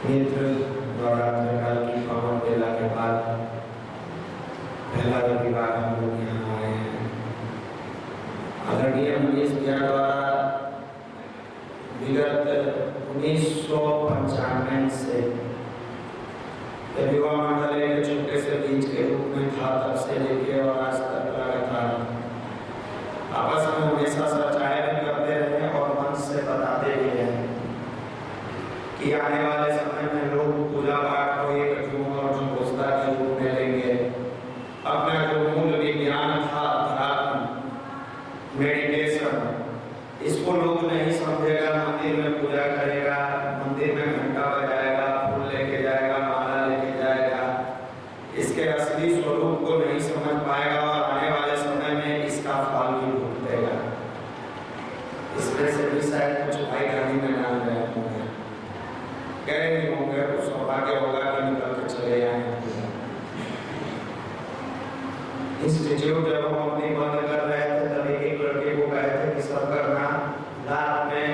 मित्र नवरात्र काल की पावन बेला के बाद पहला रविवार हम लोग यहाँ आए हैं। आदरणीय मनीष भैया द्वारा विगत 1995 से युवा मंडल एक छोटे से बीज के रूप में था, तब से लेके और आज तक लगातार आपस में हमेशा सच्चाई भी करते रहे और मन से बताते भी रहे कि आने वाले समय में लोग पूजा पाठ को एक धूम और घोषणा के रूप में लेंगे। अपना जो मूल विज्ञान था, ध्यान, मेडिटेशन, इसको लोग नहीं समझेगा। मंदिर में पूजा करेगा, मंदिर में घंटा बजाएगा, फूल लेके जाएगा, माला लेके जाएगा, इसके असली स्वरूप को नहीं समझ पाएगा और आने वाले समय में इसका फल भी भुगतेगा। इसमें से भी शायद कुछ भाई गाड़ी में डाल रहे होंगे, कह नहीं होंगे, कुछ सौभाग्य होगा कि निकल के चले आए। इंस्टीट्यूट जब हम अपनी बंद कर रहे थे तब एक लड़के को कहे थे कि सब करना, रात में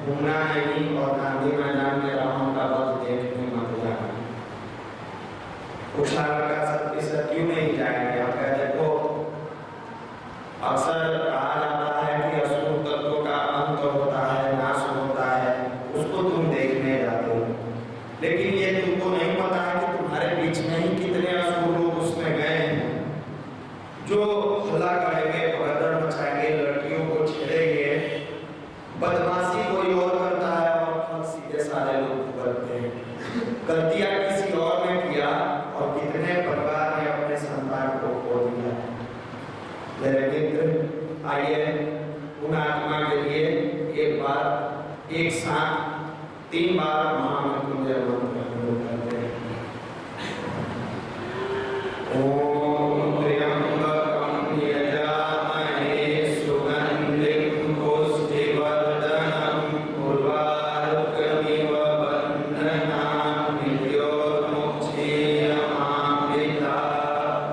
घूमना नहीं और गांधी मैदान में रावण का वध देखने मत जाना। पूछा लड़का सबके साथ क्यों नहीं जाएंगे? आप कह देखो, अक्सर कहा जाता है कि असुर तत्वों का अंत होता है, नाश होता है, उसको तुम देखने जाते हो, लेकिन ये तुमको नहीं पता है कि तुम्हारे बीच में ही कितने असुर लोग उसमें गए हैं जो हल्ला करेंगे, भगदड़ मचाएंगे, लड़कियों को छेड़ेंगे, बदमाशी कोई और करता है और फल सीधे सारे लोग भुगतते हैं। गलतियां किसी और ने किया और कितने परिवार ने अपने संतान को खो दिया। मेरे मित्र, आइए उन आत्मा के लिए एक बार एक साथ 3 बार महामृत्युंजय मंत्र हम लोग करते हैं। ओम त्र्यंबकं यजामहे सुगंधिं पुष्टिवर्धनं उर्वारुकमिव बन्धनान् मृत्योर्मुक्षीयमामृतात्।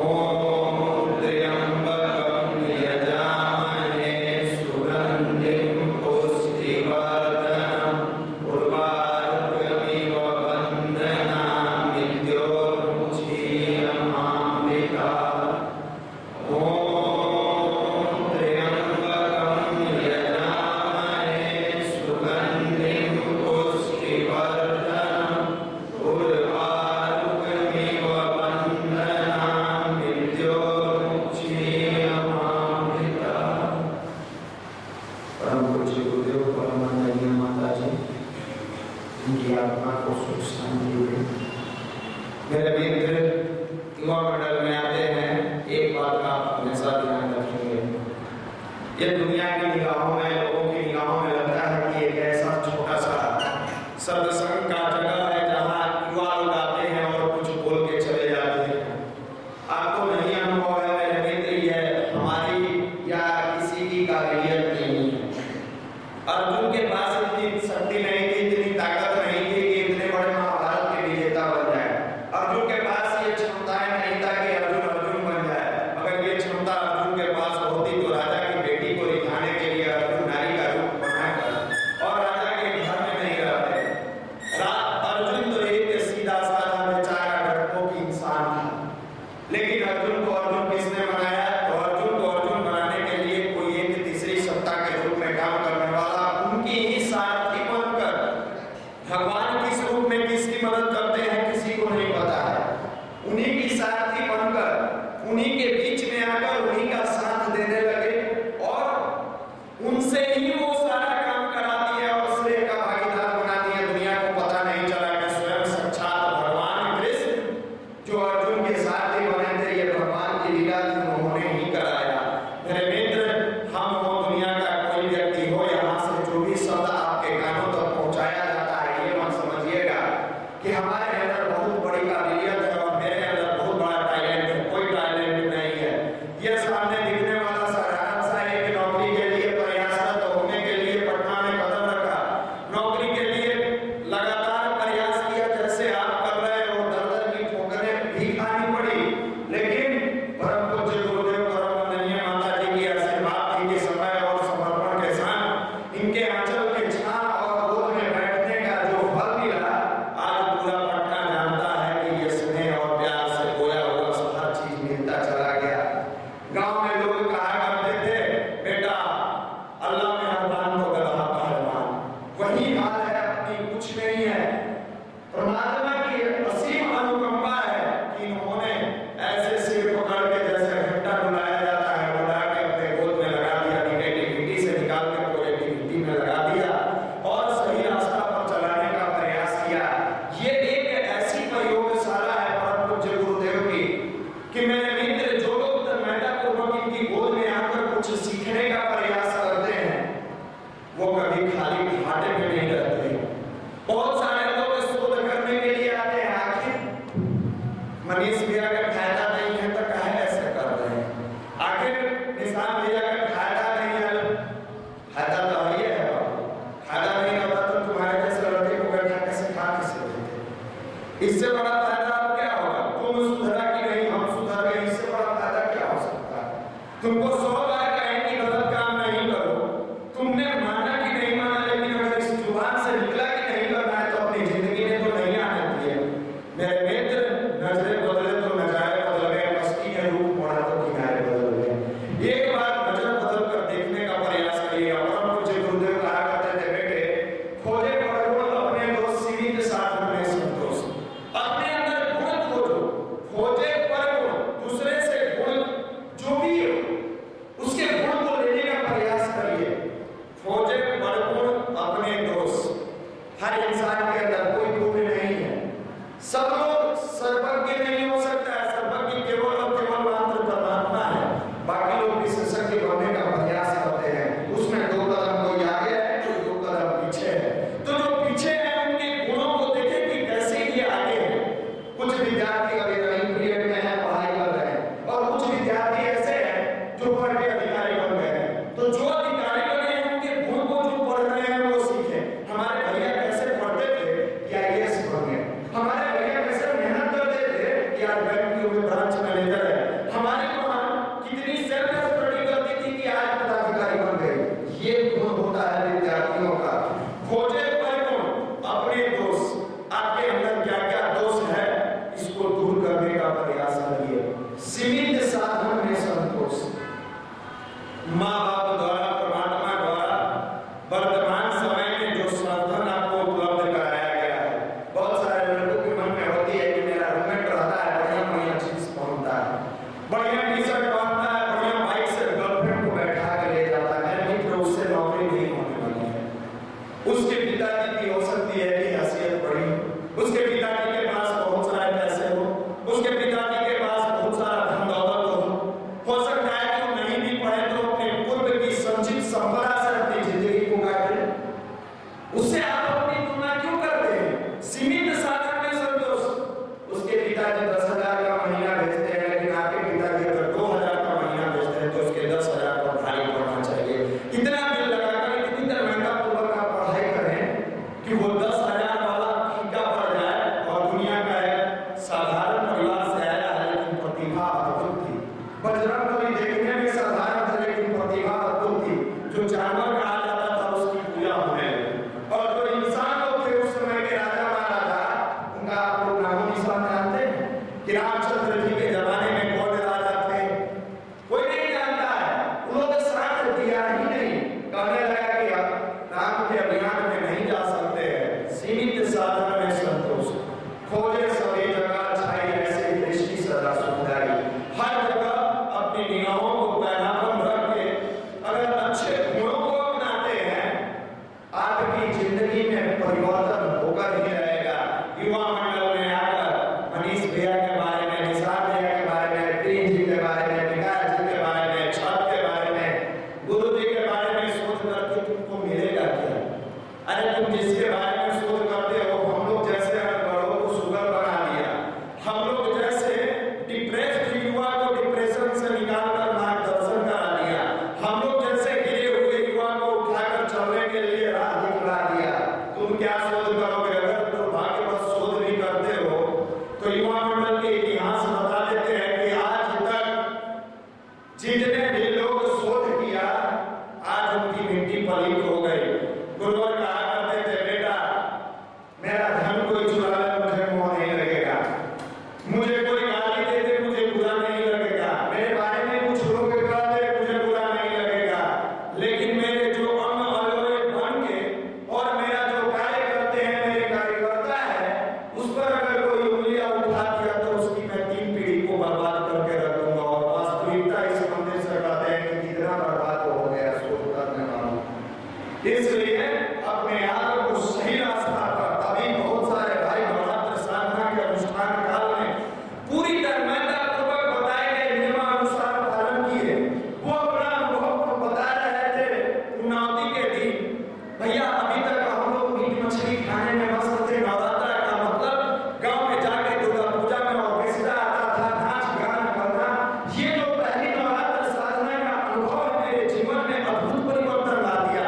ओम त्र्यंबकं यजामहे सुगंधिं पुष्टिवर्धनं उर्वारुकमिव बन्धनान् मृत्योर्मुक्षीयमामृतात्। ओम त्र्यंबकं यजामहे सुगंधिं पुष्टिवर्धनं उर्वारुकमिव बन्धनान् मृत्योर्मुक्षीयमामृतात्। परम पूज्य गुरुदेव परमानंदीय माता जी, उनकी आत्मा को सुख शांति मिले। मेरे मित्र युवा मंडल में आते हैं, एक बात का आप हमेशा ध्यान रखेंगे, ये दुनिया की निगाहों में, लोगों की निगाहों में लगता है कि एक ऐसा छोटा सा सत्संग का जगह है जहाँ युवा लोग आते हैं और कुछ बोल के चले जाते हैं। आपको नहीं अनुभव है मेरे मित्र, ये हमारी या किसी की काबिलियत नहीं है। अर्जुन के पास इतनी शक्ति नहीं थी, इतनी ताकत नहीं थी कि इतने बड़े महाभारत के विजेता बन जाए। अर्जुन के पास ये क्षमताएं नहीं था कि अर्जुन अर्जुन बन जाए। अगर ये क्षमता अर्जुन के पास होती तो राजा की बेटी को रिझाने के लिए अर्जुन नारी का रूप बनाकर और राजा के घर में नहीं रहते। अर्जुन तो एक सीधा साधा बेचारा डरपोक इंसान था, लेकिन अर्जुन को अर्जुन किसने बनाया? तो अर्जुन को अर्जुन बनाने के लिए कोई एक तीसरी सत्ता के रूप में काम करने वाला, उनकी ही सारथी बनकर भगवान किस रूप में किसकी मदद करते हैं किसी को नहीं पता है। उन्हीं की सारथी बनकर उन्हीं के बीच में आकर उन्हीं का साथ देने लगे और उनसे ही वो सारा काम करा दिया और श्रेय का भागीदार बना दिया। दुनिया को पता नहीं चला कि स्वयं साक्षात भगवान कृष्ण जो अर्जुन के सारथी बने थे, ये भगवान की लीला थी, उन्होंने ही कराया। मेरे मित्र, हम हो, दुनिया का कोई व्यक्ति हो, यहाँ से जो भी शब्द आपके कानों तक पहुँचाया जाता है, ये मत समझिएगा कि हमारे अंदर बहुत बड़ी काबिलियत है और मेरे अंदर बहुत बड़ा टैलेंट है। कोई टैलेंट नहीं है। ये सामने दिखने वाला साधारण सा एक नौकरी के लिए प्रयासरत होने खाता तो है ही है बाबू, खाता नहीं होता तो तुम्हारे जैसे लड़के को बैठा कैसे खा कैसे देते। इससे बड़ा फायदा अब क्या होगा? तुम सुधरा कि नहीं, हम सुधर गए, इससे बड़ा फायदा क्या हो सकता है? तुमको 100 बार कहें कि गलत काम नहीं करो, तुमने माना कि नहीं माना, लेकिन अगर इस जुबान से निकला कि नहीं करना है तो अपनी जिंदगी में तो नहीं आने दिए। मेरे मित्र, नजरें बदले तो नजारे बदल गए, मस्ती के रूप मोड़ा तो किनारे बदल गए। एक बार नजर बदल कर देखने का प्रयास करिएगा। परम पूज्य गुरुदेव कहा करते थे, बेटे खोजे परगुण अपने दोष, सीमित साधन में संतोष। अपने अंदर गुण खोजो, खोजे परगुण, दूसरे से गुण जो भी हो उसके गुण को लेने का प्रयास करिए। खोजे परगुण अपने दोष। हर इंसान के अंदर कोई गुण नहीं है, सब लोग सर्वज्ञ नहीं हो सकता है, सर्वज्ञ केवल और केवल मात्र परमात्मा है। बाकी लोग विशेषज्ञ बनने का प्रयास करते हैं, उसमें 2 कदम कोई आगे है तो 2 कदम पीछे है। तो जो पीछे है उनके गुणों को देखें कि कैसे ये आगे है। कुछ विद्यार्थी अभी रनिंग पीरियड में है, पढ़ाई कर रहे हैं, और कुछ विद्यार्थी ऐसे हैं जो पढ़ के अधिकारी बन गए हैं। तो जो अधिकारी बने हैं उनके गुण को जो पढ़ रहे हैं वो सीखें। हमारे भैया कैसे पढ़ते थे कि आईएएस बन गए, हमारे भैया कैसे मेहनत करते थे कि आज बैंक में ब्रांच मैनेजर है, हमारी मां कितनी सेल्फ स्टडी करती थी कि आज पदाधिकारी बन गए। ये गुण होता है विद्यार्थियों का। खोजे परगुण अपने दोष। आपके अंदर क्या क्या दोष है इसको दूर करने का प्रयास करिए। सीमित साधन में संतोष। माँ बाप द्वारा, परमात्मा द्वारा वर्तमान समय में जो साधन आपको उपलब्ध कराया गया है, बहुत सारे लड़कों के मन में होती है कि मेरा रूममेट रहता है, बढ़िया बढ़िया चीज पहनता है, बढ़िया टी-शर्ट पहनता है, बढ़िया बाइक से गर्लफ्रेंड को बैठा के ले जाता है, मेरे मित्र उससे नौकरी नहीं होने वाली है। उसके पिताजी की हो सकती है कि हैसियत बड़ी, उसके पिताजी के पास बहुत सारे पैसे हो, उसके पिताजी के पास बहुत सारा धन दौलत हो सकता है कि वो नहीं भी पढ़े तो अपने पूर्व की संचित संपदा से अपनी जिंदगी को काटे। उससे आप अपनी तुलना क्यों करते हैं? सीमित साधन में संतोष। उसके पिताजी 10,000 का महीना भेजते हैं, लेकिन आपके पिताजी अगर 2,000 का महीना भेजते हैं तो उसके 10,000 का पढ़ाई पढ़ना चाहिए। इतना दिल लगाकर, इतनी दरमियाना पूर्वक आप पढ़ाई करें कि वो 10,000 वाला फीका पड़ जाए और दुनिया का एक साधारण परिवार से आया है लेकिन प्रतिभा अद्भुत थी। बजरंगबली देखने में साधारण थे लेकिन प्रतिभा अद्भुत थी। जो जानवर कहा जाता था उसकी पूजा होने लगी, और जो इंसान लोग थे उस समय के राजा महाराजा, उनका आप लोग नामो निशान जानते हैं कि रामचंद्र जी के जमाने में कौन राजा थे? कोई नहीं जानता है। उन्होंने साथ दिया ही नहीं, कहने लगा कि अब राम के अभियान में नहीं जा सकते हैं। सीमित साधन में संतोष। खोजे सभी जगह छाई ऐसे दृष्टि सदा सुखदाई। हर जगह अपनी निगाहों को पैनापन रख के अगर अच्छे गुणों को अपनाते हैं, आपकी जिंदगी में परिवर्तन होकर ही रहेगा। युवा मंडल में आकर मनीष भैया के बारे में, निशान भैया के बारे में, प्रीत जी के बारे में, विकास जी के बारे में, छत के बारे में, गुरु जी के बारे में सोच करके तुमको मिलेगा क्या? अरे तुम जिसके बारे में सोच करते हो, हम लोग जैसे बड़ों को शुगर बना दिया, हम लोग जैसे डिप्रेस्ड युवा को डिप्रेशन से निकालकर मार्गदर्शन करा दिया, हम लोग जैसे गिरे हुए युवा को उठाकर चलने के लिए राह दिखला दिया। तुम क्या शोध करोगे? अगर दुर्भाग्यवश शोध भी करते हो तो युवा मंडल के इतिहास बता देते हैं कि आज तक जितने भी लोग शोध किया, आज उनकी मिट्टी पलीत हो गई। गुरुवर कहा करते थे, बेटा मेरा धन कोई चुरा ले मुझे मोह नहीं लगेगा, मुझे कोई गाली दे दे मुझे बुरा नहीं लगेगा, मेरे बारे में कुछ लोग कह दे मुझे बुरा नहीं लगेगा, लेकिन मेरे जो अंग अवयव बन के और मेरा जो कार्य करते हैं, मेरे कार्यकर्ता है, उस पर अगर कोई उंगलियां उठा दिया तो उसकी मैं 3 पीढ़ी को बर्बाद करके रख दूंगा। और वास्तविकता इस मंदिर से कहते हैं कि कितना बर्बाद हो गया शोध करने वालों। इसलिए अपने आप को सही रास्ता पर, अभी बहुत सारे भाई नवरात्र साधना के अनुष्ठान काल में पूरी दरमियाना पूर्वक बताए गए नियमानुसार पालन किए। वो अपना अनुभव बता रहे थे उन्नति के दिन। भैया अभी तक हम लोग मीट मछली खाने में मस्त थे। नवरात्र का मतलब गांव में जाके दुर्गा पूजा में ऑर्केस्ट्रा आता था, नाच गाना करना। ये जो पहली नवरात्र साधना का अनुभव मेरे जीवन में अद्भुत परिवर्तन ला दिया।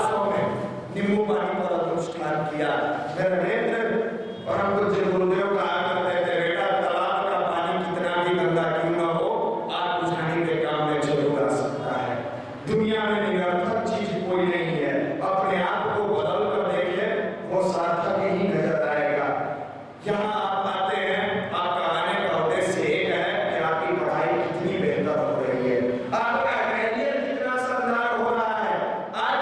उपवासों में नींबू पानी पर अनुष्ठान किया। मेरे मित्र परम पूज्य गुरुदेव का आकर कहते बेटा तालाब का पानी कितना भी गंदा क्यों न हो, आग बुझाने के काम में जरूर आ सकता है। दुनिया में निरर्थक चीज कोई नहीं है। अपने आप को बदल कर देखिए, वो सार्थक ही नजर आएगा। यहाँ आप आते हैं, आपका आने का उद्देश्य एक है कि आपकी पढ़ाई कितनी बेहतर हो रही है, आपका कैरियर कितना शानदार हो रहा है। आज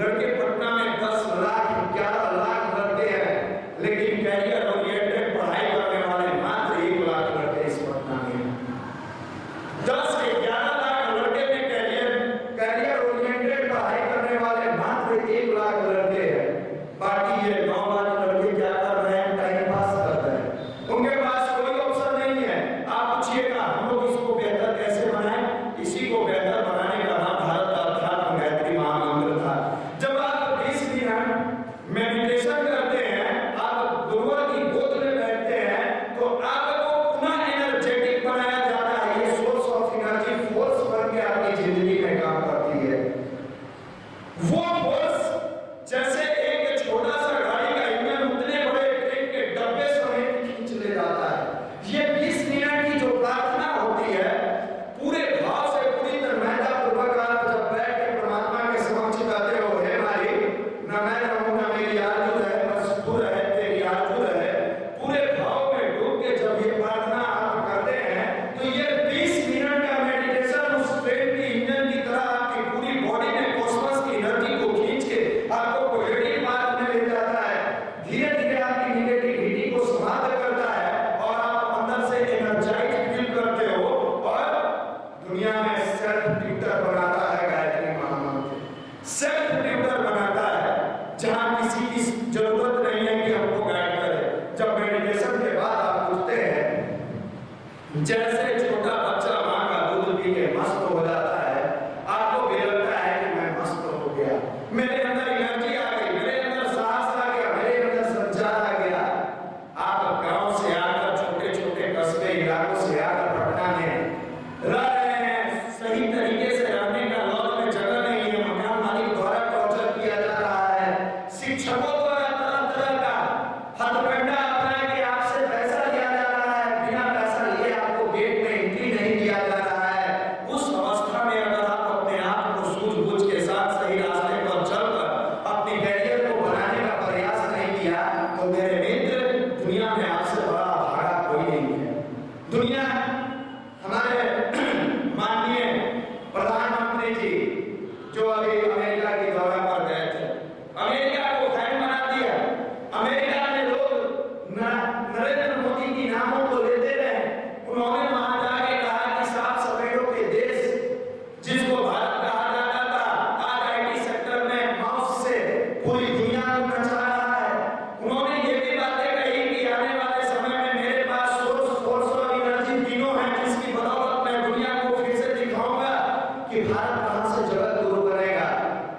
लड़के पटना में 10 लाख 11 लाख लड़के हैं, लेकिन कैरियर ओरिएंटेड पढ़ाई करने वाले मात्र 1 लाख लड़के इस पटना में। 10 से 11 लाख लड़के में कैरियर ओरिएंटेड पढ़ाई करने वाले मात्र 1 लाख लड़के हैं। बाकी ये 9 लाख लड़के क्या कर रहे हैं? टाइम पास कर रहे हैं। उनके पास कोई ऑप्शन नहीं है। आप पूछिएगा हम लोग इसको बेहतर कैसे बनाएं? इसी को बेहतर बनाने का नाम भारत का अध्यात्म गायत्री महामंत्र था। जब आप 20 मिनट मेडिटेशन करते हैं, आप गुरुवर की गोद में बैठते हैं, तो आपको पुनः एनर्जेटिक बनाया जाता है। ये सोर्स ऑफ एनर्जी फोर्स बन के आपकी जिंदगी में काम करती है। वो फोर्स जैसे एक छोटा सा गाड़ी का इंजन उतने बड़े ट्रेन के डब्बे समेत खींच ले जाता है। ये 20 मिनट की जो प्रार्थना होती है, पूरे भाव से पूरी तन्मयता पूर्वक आप जब बैठ के परमात्मा के समक्ष कहते हो, हे मालिक न मैं रहूं न मेरी आरज़ू रहे, बस तू रहे, तेरी आरज़ू रहे, पूरे भाव में डूब के जब ये प्रार्थना आप करते हैं, तो ये 20 मिनट का मेडिटेशन उस ट्रेन की इंजन की तरह आपकी पूरी बॉडी में कॉस्मोस की एनर्जी को खींच के आपको पॉजिटिव मार्ग में ले जाता है। धीरे धीरे आपकी नेगेटिविटी को समाप्त करता है और आप अंदर से एनर्जाइज फील करते हो और दुनिया में सेल्फ ट्यूटर बनाता है गायत्री महामंत्र। सेल्फ ट्यूटर बनाता है, जहां किसी की जरूरत नहीं है कि हमको गाइड करे। जब मेडिटेशन के बाद आप उठते हैं, जैसे छोटा बच्चा मां का दूध पी के मस्त हो जाता है, आपको भी लगता है कि मैं मस्त हो गया, मेरे अंदर एनर्जी आ गई, मेरे अंदर साहस आ गया, मेरे अंदर संचार आ गया। आप गांव से आकर छोटे छोटे कस्बे इलाकों से आकर पटना में रह रहे हैं, सही तरीके से रहने का लॉज में जगह नहीं है, मकान मालिक द्वारा टॉर्चर किया जा रहा है, शिक्षकों द्वारा तरह तरह का हथकंडा अपना के आपसे पैसा लिया जा रहा है, बिना पैसा लिए आपको गेट में एंट्री नहीं दिया जा रहा है। उस अवस्था में अगर आप अपने आप को सूझबूझ के साथ सही रास्ते पर चलकर अपने कैरियर को बनाने का प्रयास नहीं किया, तो मेरे मित्र दुनिया में आपसे बड़ा भागा कोई नहीं है। दुनिया हमारे माननीय प्रधानमंत्री जी जो अभी अमेरिका के दौरे पर गए थे, अमेरिका को फैन बना दिया। अमेरिका में लोग नरेंद्र मोदी की नामों को लेते रहे। उन्होंने वहां जाके कहा कि साफ सफेदों के देश जिसको भारत कहा जाता था, आज आईटी सेक्टर में माउस से पूरी दुनिया को नचा रहा है। उन्होंने ये भी बातें कही कि आने वाले समय में मेरे पास सोर्स फोर्स और एनर्जी तीनों हैं, जिसकी बदौलत मैं दुनिया को फिर से दिखाऊंगा कि भारत कहां से जगत गुरु बनेगा।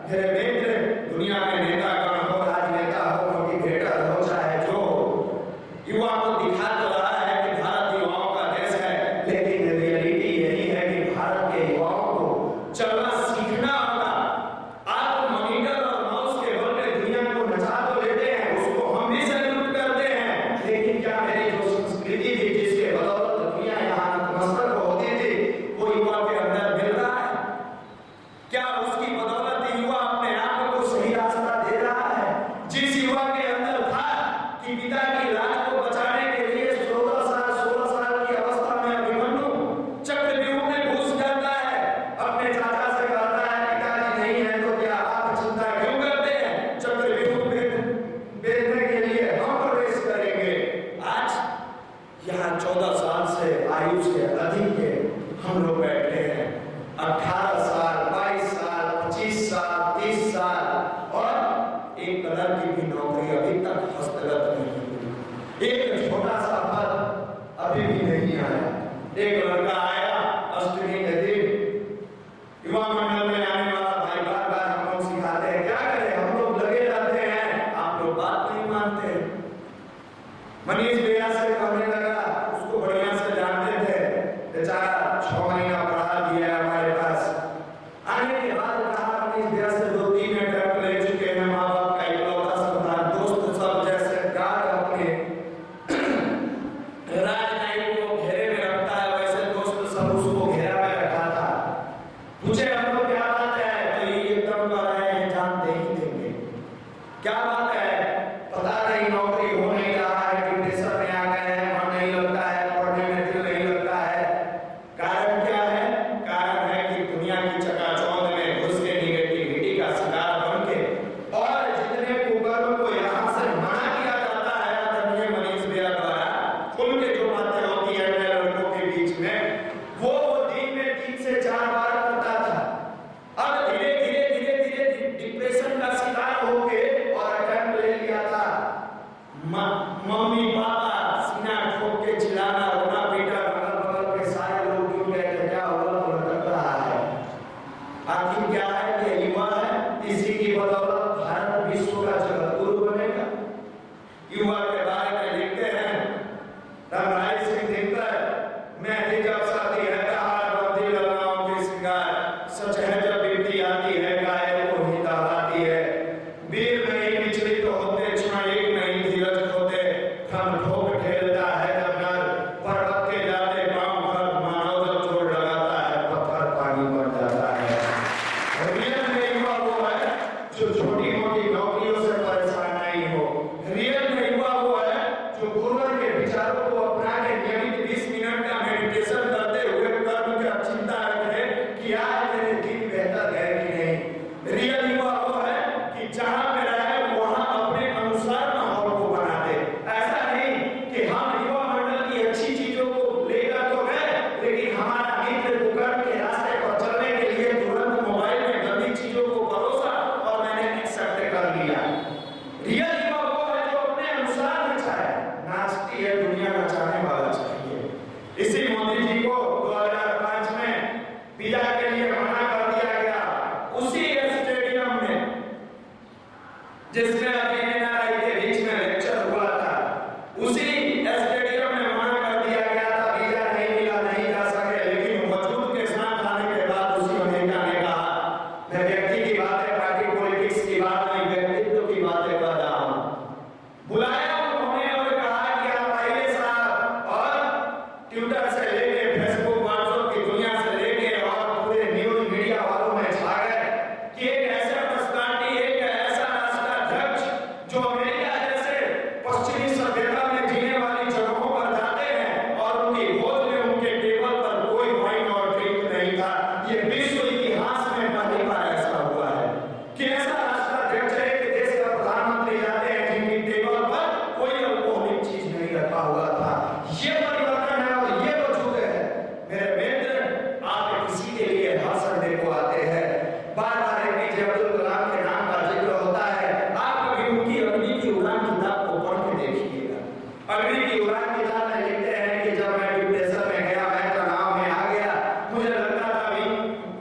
मेरे मित्र दुनिया में नेता कौन हो, राजनेता हो, मोटिवेटर हो, चाहे जो युवा को दिखा तो रहा है कि भारत युवाओं का देश है, लेकिन रियलिटी यही है कि भारत के युवाओं को चलना सीखना होगा। आप मॉनिटर और माउस के बल पे दुनिया को नचा तो लेते हैं, उसको हम भी सैल्यूट करते हैं, लेकिन क्या मेरी जो संस्कृति थी जिसके बदौलत दुनिया यहाँ नतमस्तक होती थी, वो युवा के अंदर मिल रहा है? क्या उसकी बदौलत युवा अपने आप को सही रास्ता दे रहा है? जिस युवा के अंदर था कि पिता की लाज को बचाने के लिए 16 साल की अवस्था में अभिमन्यु चक्रव्यूह में घुस जाता है, अपने चाचा से कहता है पिताजी नहीं है तो क्या आप चिंता क्यों करते हैं, चक्रव्यूह बेचने के लिए हम प्रवेश करेंगे। आज यहाँ 14 साल से आयु से अधिक के हम लोग बैठे हैं, 18 साल 22 साल 25 साल 30 साल और एक कलर की भी नौकरी अभी तक हस्तगत नहीं हुई। एक छोटा सा पद अभी भी नहीं आया। एक लड़का आया अष्टमी के दिन, युवा मंडल में आने वाला भाई बार बार हम लोग सिखाते हैं, क्या करें हम लोग लगे रहते हैं, आप लोग बात नहीं मानते। मनीष भैया से कहने लगा, उसको बढ़िया से जानते थे, बेचारा 6 महीना पढ़ा दिया हमारे पास। आने के बाद कहा मनीष भैया से 2-3 मिनट क्या बात है, पता नहीं नौकरी हो नहीं रहा है, डिप्रेशन में आ गए हैं, मन नहीं लगता है, पढ़ने में दिल नहीं लगता है। कारण क्या है? कारण है कि दुनिया की चकाचौंध में घुस के निगेटिविटी का शिकार बन के और जितने कुकर्म को यहाँ से मना किया जाता है आदरणीय मनीष भैया द्वारा, खुल के जो बातें होती है लड़कों के बीच में, वो दिन में 3 से 4 बार करता था। अब धीरे धीरे धीरे धीरे डिप्रेशन का शिकार होके और अटेम्प्ट ले लिया था। मम्मी पापा सीना ठोक के चिल्लाना, रोना पीटा, बगल बगल के सारे लोग क्यों कहते क्या हुआ तो लटक रहा है। आखिर क्या है? ये युवा है, इसी की बदौलत भारत विश्व का जगतगुरु बनेगा। युवा के बारे में लिखते हैं रामराय सिंह दिनकर, मैं जब साथी है कहार बंदी लगाओ के सिंगार, सच है जब बिपती आती है गाय को ही दहाती है। वीर नहीं विचलित होते, क्षण एक नहीं धीरज खोते, थम ठोक ठेलता है जब नर, पर्वत के जाते पांव भर मानव जब जोड़ लगाता है, पत्थर पानी भर जाता है। रियल में युवा वो है जो छोटी मोटी नौकरियों से परेशान नहीं हो। रियल में युवा वो है जो गुरुवर के विचारों को अपना के नियमित 20 मिनट का मेडिटेशन करते हुए कर्म का चिंता रखे कि आज मेरे दिन बेहतर है कि नहीं। रियल युवा वो है कि जहां पे रहे वहां अपने अनुसार माहौल को बना दे। ऐसा नहीं कि हम युवा मंडल की अच्छी चीजों को लेकर तो गए, लेकिन हमारा मित्र कुकर्म के रास्ते पर चलने के लिए तुरंत मोबाइल में गंदी चीजों को परोसा और मैंने एक्सेप्ट कर लिया। रियल युवा वो है जो अपने अनुसार नचाए, नाचती है दुनिया नचाने वाला चाहिए। इसी मोदी जी को 2005 में पिज़्ज़ा के लिए मना कर दिया गया, उसी स्टेडियम में जिसमें अभी एनआरआई के बीच में लेक्चर हुआ था, उसी स्टेडियम में मना कर दिया गया था, वीजा नहीं मिला, नहीं जा सके। लेकिन वजूद के साथ आने के बाद उसी अमेरिका ने कहा मैं व्यक्ति की बातें, पार्टी पॉलिटिक्स की बात नहीं, व्यक्तित्व की बातें कर रहा हूं। बुलाया उन्होंने और कहा कि आप आइए साहब, और ट्विटर से लेके फेसबुक व्हाट्सएप की दुनिया से लेके और पूरे न्यूज मीडिया वालों में छा गए कि एक ऐसे पर्सनालिटी, एक ऐसा राष्ट्राध्यक्ष जो अमेरिका जैसे पश्चिमी सभ्यता में जीने वाली जगहों पर जाते हैं और उनकी गोद में उनके टेबल पर कोई वाइन और ड्रिंक नहीं था। ये विश्व इतिहास में पहली बार ऐसा हुआ है कि ऐसा राष्ट्राध्यक्ष एक देश का प्रधानमंत्री जाते हैं जिनकी टेबल पर कोई अल्कोहलिक चीज नहीं रखा हुआ था। ये परिवर्तन है और ये वजूद है। मेरे मित्र, आप किसी के लिए भाषण देने को आते हैं, बार बार एपीजे अब्दुल कलाम के नाम का जिक्र होता है, आप कभी उनकी अग्नि की उड़ान किताब को पढ़ के देखिएगा। अग्नि की उड़ान किताब में लिखते हैं कि जब मैं डिप्रेशन में गया, मैं तनाव में आ गया, मुझे लगता था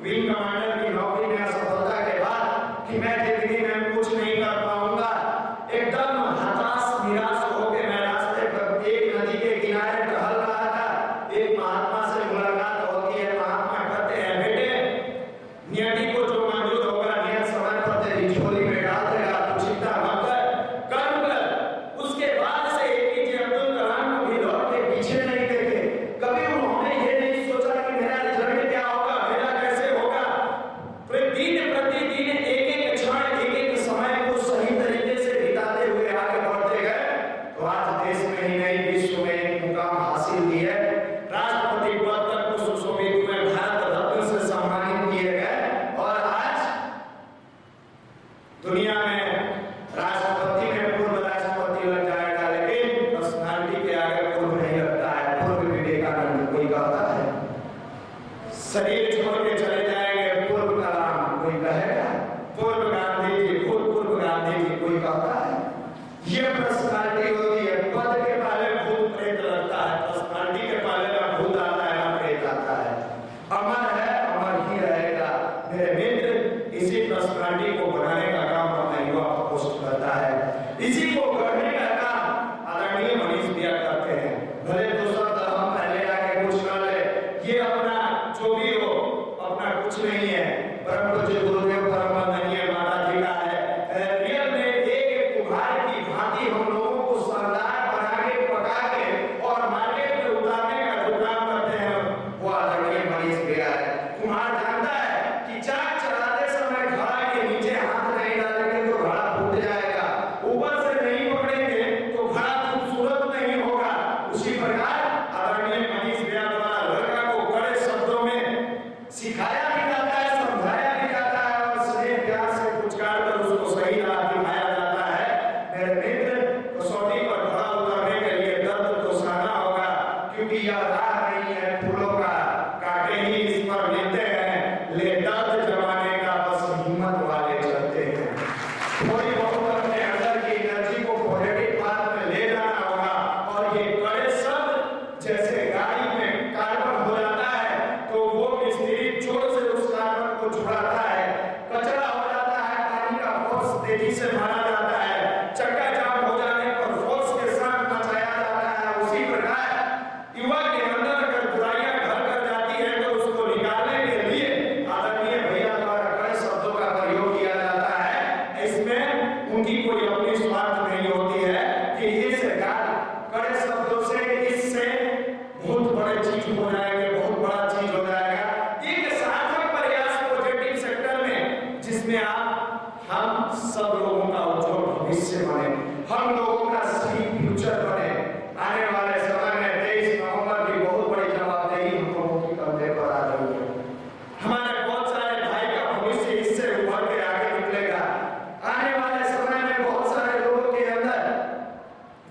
विंग कमांडर की नौकरी में असफलता के बाद कि मैं जिंदगी में कुछ नहीं कर पाऊंगा। एकदम हताश निराश होकर मैं रास्ते पर एक नदी के किनारे टहल रहा था। एक महात्मा से मुलाकात होती है। महात्मा कहते हैं बेटे, नियति को जो मंजूर होगा नियत समय पर तेरी झोली में डाल देगा, तू चिंता मत कर, कर्म कर। उसके बाद से एपीजे अब्दुल कलाम कभी लौट के पीछे नहीं देखे। कभी उन्होंने ये नहीं सोचा कि मेरा रिजल्ट क्या होगा, मेरा कैसे होगा। प्रतिदिन एक-एक क्षण, एक-एक समय को सही तरीके से बिताते हुए आगे बढ़ते गए तो आज देश में ही नहीं विश्व में एक मुकाम हासिल किए। राष्ट्रपति पद तक को सुशोभित हुए, भारत रत्न से सम्मानित किए गए और आज दुनिया में राष्ट्रपति में पूर्व राष्ट्रपति लग जाएगा, लेकिन पर्सनालिटी के आगे पूर्व नहीं लगता है। पूर्व विवेकानंद कोई कहता है, शरीर छोड़ के चले जाएंगे पूर्व कलाम कोई कहेगा, पूर्व गांधी जी, पूर्व गांधी जी कोई कहता है। ये पर्सनालिटी होती है। पद के पहले भूत प्रेत लगता है, पर्सनालिटी के पहले ना भूत आता है ना प्रेत आता है। अमर है, अमर ही रहेगा। मेरे मित्र, इसी पर्सनालिटी को बनाने का काम अपना युवा पोस्ट करता है। इसी को करने का काम आदरणीय मनीष भैया करते हैं। भले दूसरा हम पहले आके कुछ कर ले, ये अपना जो भी हो, अपना कुछ नहीं है। परम पूज्य गुरुदेव परम वंदनीय माता जी का है। रियल में एक कुम्हार की भांति हम लोगों को सरदार बना के, पका के और मार्केट में उतारने का जो काम करते हैं वो आदरणीय मनीष भैया है। कुम्हार जानता है कि चाक चलाते समय घड़ा के नीचे हाथ नहीं डालेंगे तो घड़ा फूट जाएगा। थोड़ी बहुत अपने अंदर की एनर्जी को पॉजिटिव पाथ में ले जाना होगा। और ये कड़े शब्द जैसे गाड़ी में कार्बन हो जाता है तो वो मिस्त्री जोर से उस कार्बन को छुड़ाता है, कचरा हो जाता है, पानी का फोर्स तेजी से मारा जाता है, चक्का जाम हो जाने पर फोर्स के साथ मचाया जाता है। उसी प्रकार युवा के अंदर अगर बुराइयां घर कर जाती है तो उसको निकालने के लिए आदरणीय भैया द्वारा कड़े शब्दों का प्रयोग किया जाता है। इसमें उनकी कोई अपनी स्वार्थ नहीं होती है कि इस कड़े शब्दों से इससे बहुत बड़े चीज हो जाएंगे, बहुत बड़ा चीज हो जाएगा। एक सार्थक प्रयास पॉजिटिव सेक्टर में जिसमें आप हम सब लोगों का उज्जवल भविष्य बने, हम लोगों का सही फ्यूचर बने। आने वाले समय में 23 नवंबर की बहुत बड़ी जवाबदेही हम लोगों की कंधे पर आ रही है। हमारे बहुत सारे भाई का भविष्य इससे उभर के आगे निकलेगा। आने वाले समय में बहुत सारे लोगों के अंदर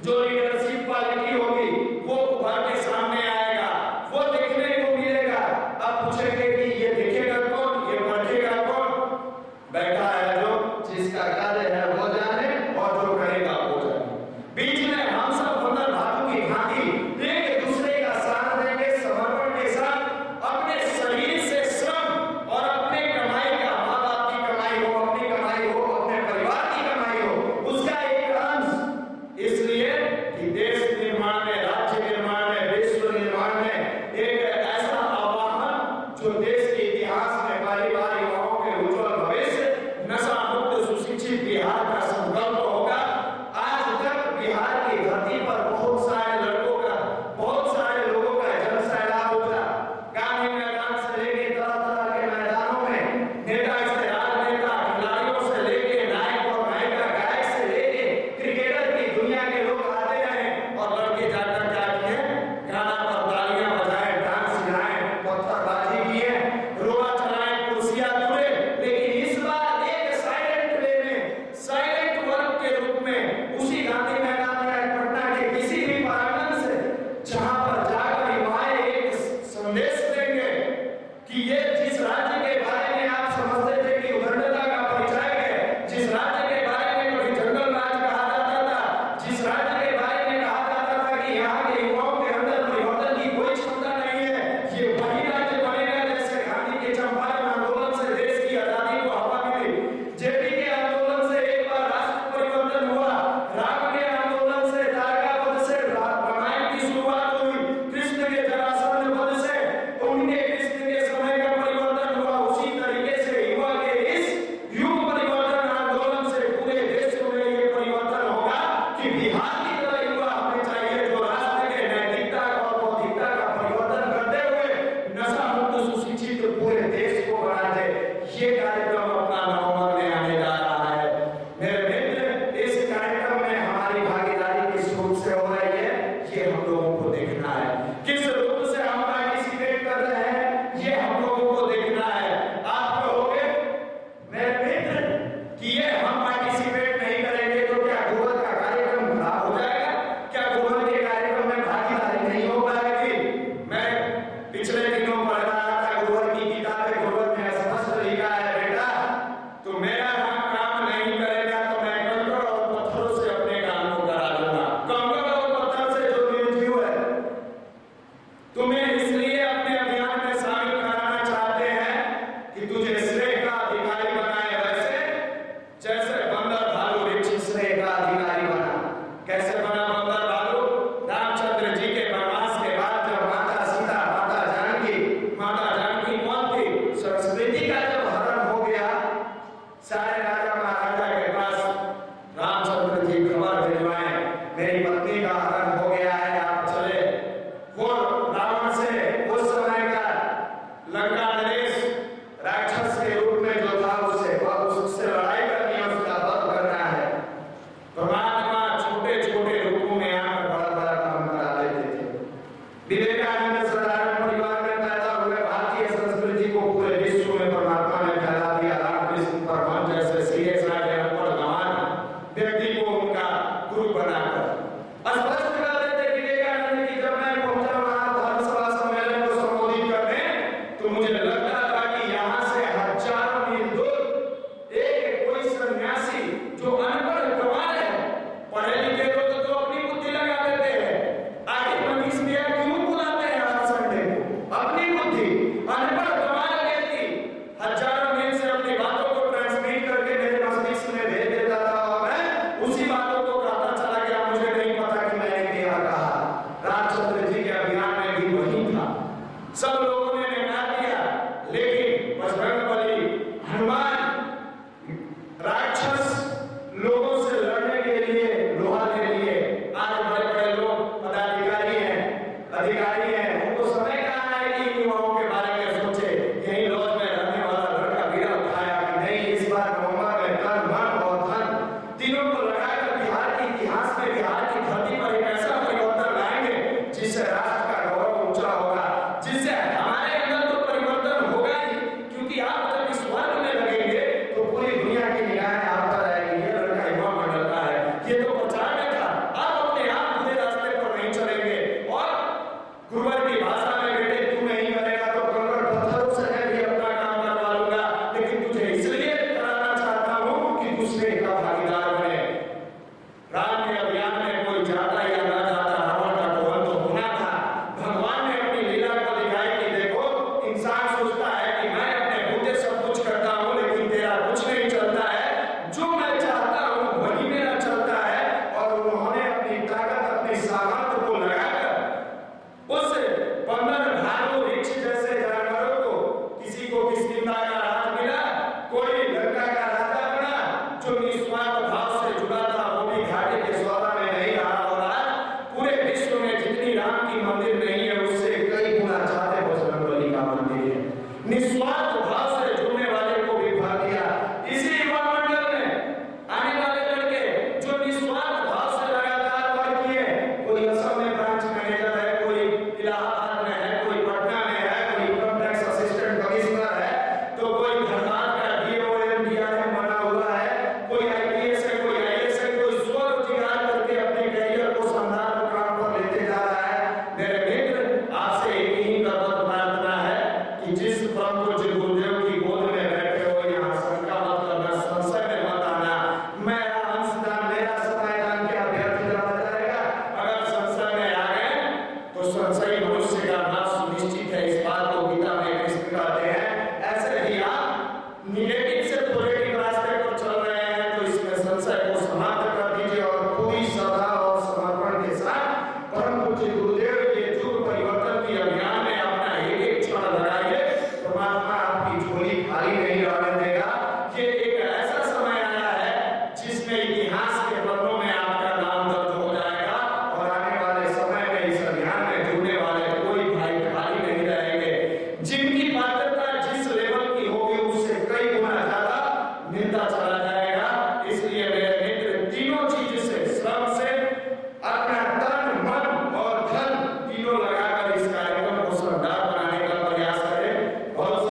जो लीडरशिप क्वालिटी होगी वो उभर के सामने आएगा, वो देखने को मिलेगा। अब पूछेंगे कि ये दिखेगा कौन, ये पढ़ेगा कौन? बैठा है जो जिसका कार्य है वो जाने और जो करेगा वो जाने। बीच में हम सब बंधन धातु की भांति एक दूसरे का साथ देंगे, समर्पण के साथ अपने शरीर से श्रम और अपने कमाई का, माँ बाप की कमाई हो, अपनी कमाई हो, अपने परिवार की कमाई हो, उसका एक अंश, इसलिए कि देश निर्माण में, राज्य निर्माण में, विश्व निर्माण में एक ऐसा आह्वान जो देश के इतिहास में पहली बार युवाओं के उज्जवल भविष्य, नशा मुक्त सुशिक्षित बिहार का संकल्प होगा। आज तक बिहार की धरती पर बहुत सारे लड़कों का, बहुत सारे लोगों का जन सैलाब उतरा। गांधी मैदान से लेके तरह तरह के मैदानों में नेता से राजनेता, खिलाड़ियों से लेके नायक और नायिका, गायक से लेके क्रिकेटर की दुनिया के लोग आते रहे और लड़के जाकर क्या किए? गाना पर तालियां बजाए, डांस गाए, पत्थरबाजी किए, रोड़ा चलाए, कुर्सियां तोड़े। लेकिन इस बार एक साइलेंट वे में, साइलेंट वर्क के रूप में उसी गांधी मैदान में, पटना के किसी भी प्रांगण से जहां पर जाकर युवाएं एक संदेश देंगे कि ये जिस राज्य के बारे में आप समझते थे कि उदंडता का परिचय है, जिस राज्य के बारे में कभी जंगल राज कहा जाता था, जिस राज्य के बारे में कहा जाता था कि यहाँ के युवाओं के अंदर परिवर्तन की कोई क्षमता नहीं है, ये वही राज्य बनेगा जैसे गांधी के चंपारण आंदोलन से देश की आजादी को हवा मिली, जेपी के आंदोलन से एक बार राष्ट्र परिवर्तन हुआ, राम के आंदोलन से, तारकावध से रामायण की शुरुआत हुई, कृष्ण के जरासंध वध से उनके कृष्ण के समय का परिवर्तन हुआ। उसी तरीके से युवा के इस युग परिवर्तन आंदोलन से पूरे देश में ये परिवर्तन होगा कि बिहार